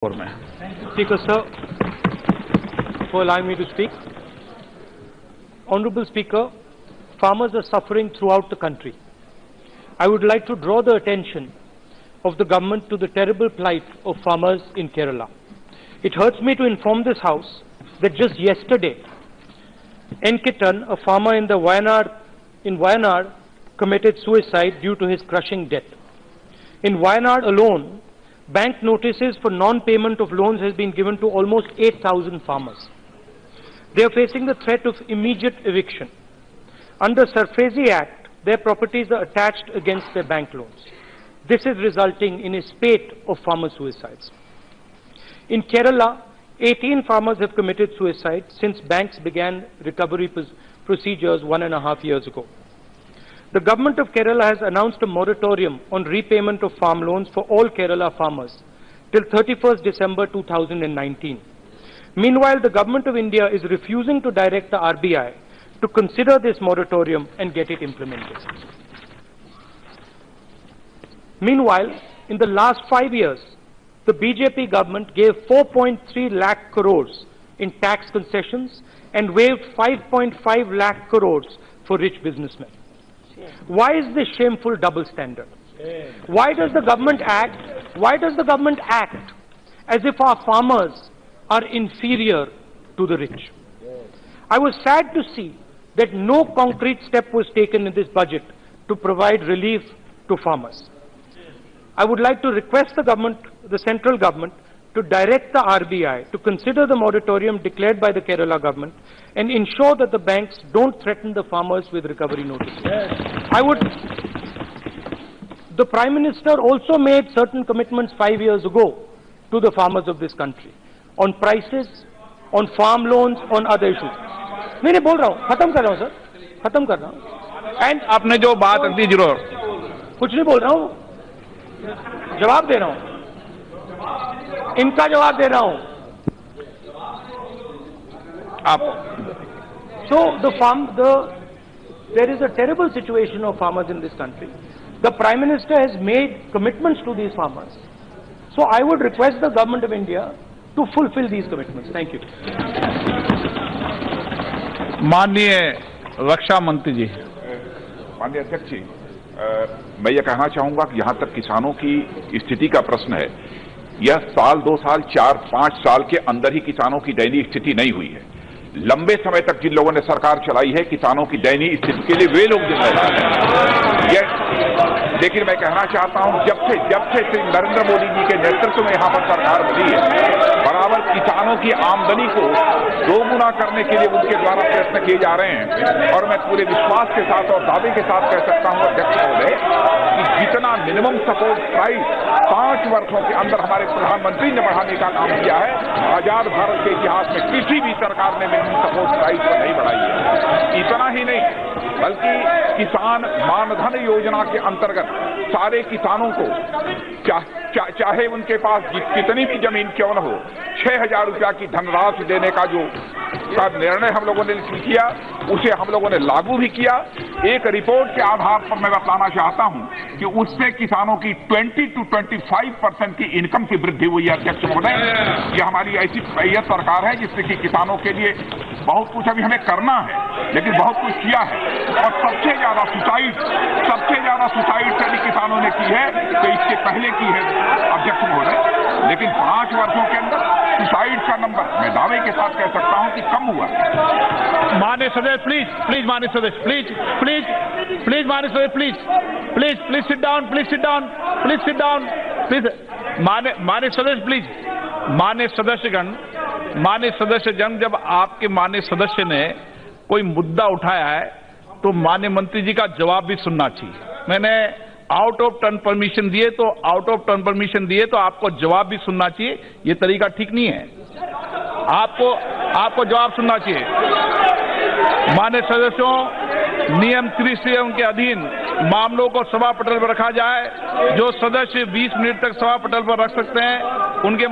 Speaker, sir, for allowing me to speak. Honorable Speaker, farmers are suffering throughout the country. I would like to draw the attention of the government to the terrible plight of farmers in Kerala. It hurts me to inform this House that just yesterday, Enkitan, a farmer in Wayanad, committed suicide due to his crushing debt. In Wayanad alone, bank notices for non-payment of loans has been given to almost 8,000 farmers. They are facing the threat of immediate eviction. Under Sarfazi Act, their properties are attached against their bank loans. This is resulting in a spate of farmer suicides. In Kerala, 18 farmers have committed suicide since banks began recovery procedures 1.5 years ago. The government of Kerala has announced a moratorium on repayment of farm loans for all Kerala farmers till 31st December 2019. Meanwhile, the government of India is refusing to direct the RBI to consider this moratorium and get it implemented. Meanwhile, in the last 5 years, the BJP government gave 4.3 lakh crores in tax concessions and waived 5.5 lakh crores for rich businessmen. Why is this shameful double standard? Why does the government act as if our farmers are inferior to the rich? I was sad to see that no concrete step was taken in this budget to provide relief to farmers. I would like to request the central government to direct the RBI to consider the moratorium declared by the Kerala government and ensure that the banks don't threaten the farmers with recovery notices. The Prime Minister also made certain commitments 5 years ago to the farmers of this country on prices, on farm loans, on other issues. नहीं बोल रहा हूँ, खत्म कर रहा हूँ sir, खत्म कर रहा हूँ। एंड आपने जो बात रख दी जरूर, कुछ नहीं बोल रहा हूँ, जवाब दे रहा हूँ, इनका जवाब दे रहा हूँ। आप there is a terrible situation of farmers in this country. The Prime Minister has made commitments to these farmers. So I would request the Government of India to fulfill these commitments. Thank you. माननीय रक्षा मंत्री जी। माननीय अध्यक्ष जी, मैं ये कहना चाहूंगा कि यहां तक किसानों की स्थिति का प्रश्न है, यह साल 2 साल 4 5 साल के अंदर ही किसानों की दयनीय स्थिति नहीं हुई है। लंबे समय तक जिन लोगों ने सरकार चलाई है, किसानों की दयनीय स्थिति के लिए वे लोग जिम्मेदार हैं। लेकिन मैं कहना चाहता हूं, जब से श्री नरेंद्र मोदी जी के नेतृत्व में यहां पर सरकार बनी है, बराबर किसानों की आमदनी को दोगुना करने के लिए उनके द्वारा प्रयत्न किए जा रहे हैं। और मैं पूरे विश्वास के साथ और दावे के साथ कह सकता हूं अध्यक्ष महोदय कि जितना मिनिमम सपोर्ट प्राइस 5 वर्षों के अंदर हमारे प्रधानमंत्री ने बढ़ाने का काम किया है, आजाद भारत के इतिहास में किसी भी सरकार ने मिनिमम सपोर्ट प्राइस को नहीं बढ़ाई है। इतना ही नहीं, बल्कि किसान मानधन योजना के अंतर्गत सारे किसानों को चाहे उनके पास कितनी भी जमीन क्यों न हो, 6,000 रुपया की धनराशि देने का जो निर्णय हम लोगों ने किया, उसे हम लोगों ने लागू भी किया। एक रिपोर्ट के आधार पर मैं बताना चाहता हूं कि उससे किसानों की 20 to 25% की इनकम की वृद्धि हुई है। अध्यक्ष महोदय, यह हमारी ऐसी सरकार है जिससे कि किसानों के लिए बहुत कुछ अभी हमें करना है, लेकिन बहुत कुछ किया है। और सबसे ज्यादा सुसाइड भी किसानों ने की है, तो इससे पहले की है अध्यक्ष महोदय। लेकिन 5 वर्षों के अंदर सुसाइड का नंबर मैं दावे के साथ कह सकता हूं कि कम हुआ। माननीय सदस्य प्लीज माननीय सदस्य प्लीज माननीय सदस्य प्लीज सिट डाउन माननीय सदस्य प्लीज। माननीय सदस्यगण, जब आपके माननीय सदस्य ने कोई मुद्दा उठाया है तो माननीय मंत्री जी का जवाब भी सुनना चाहिए। मैंने आउट ऑफ टर्न परमिशन दिए तो आपको जवाब भी सुनना चाहिए। ये तरीका ठीक नहीं है, आपको जवाब सुनना चाहिए। माननीय सदस्यों, नियम 3 के अधीन मामलों को सभा पटल पर रखा जाए। जो सदस्य 20 मिनट तक सभा पटल पर रख सकते हैं, उनके